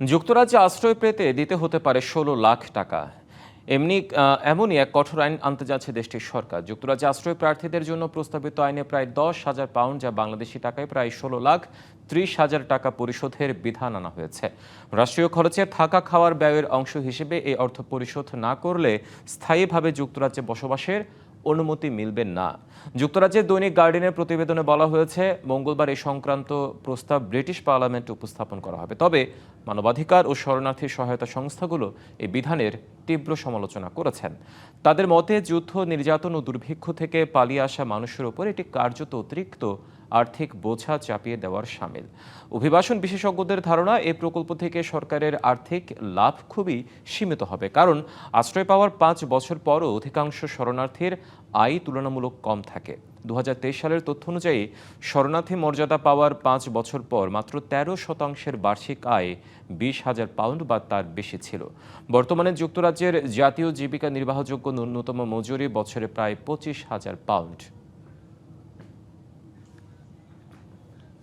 যুক্তরাজ্যে আশ্রয় পেতে দিতে হতে পারে ১৬ লাখ টাকা। এমনই এক কঠোর আইন আনতে যাচ্ছে দেশটির সরকার। যুক্তরাজ্যে আশ্রয় প্রার্থীদের জন্য প্রস্তাবিত আইনে প্রায় ১০,০০০ পাউন্ড, যা বাংলাদেশি টাকায় প্রায় ১৬,৩০,০০০ টাকা পরিশোধের বিধান আনা হয়েছে। রাষ্ট্রীয় খরচে থাকা খাওয়ার ব্যয়ের অংশ হিসেবে এই অর্থ পরিশোধ না করলে স্থায়ীভাবে যুক্তরাজ্যে বসবাসের অনুমতি মিলবে না। যুক্তরাজ্যের দৈনিক গার্ডিয়ানের প্রতিবেদনে বলা হয়েছে, মঙ্গলবার এই সংক্রান্ত প্রস্তাব ব্রিটিশ পার্লামেন্টে উপস্থাপন করা হবে। তবে মানবাধিকার ও শরণার্থী সহায়তা সংস্থাগুলো এই বিধানের তীব্র সমালোচনা করেছেন। তাদের মতে, যুদ্ধ, নির্যাতন ও দুর্ভিক্ষ থেকে পালিয়ে আসা মানুষের উপর এটি কার্যত অতিরিক্ত আর্থিক বোঝা চাপিয়ে দেওয়ার শামিল। অভিবাসন বিশেষজ্ঞদের ধারণা, এই প্রকল্প থেকে সরকারের আর্থিক লাভ খুবই সীমিত হবে, কারণ আশ্রয় পাওয়ার ৫ বছর পরও অধিকাংশ শরণার্থীর আয় তুলনামূলক কম থাকে। ২০২৩ সালের তথ্য অনুযায়ী শরণার্থী মর্যাদা পাওয়ার ৫ বছর পর মাত্র ১৩% বার্ষিক আয় ২০,০০০ পাউন্ড বা তার বেশি ছিল। বর্তমানে যুক্তরাজ্যের জাতীয় জীবিকা নির্বাহযোগ্য ন্যূনতম মজুরি বছরে প্রায় ২৫,০০০ পাউন্ড।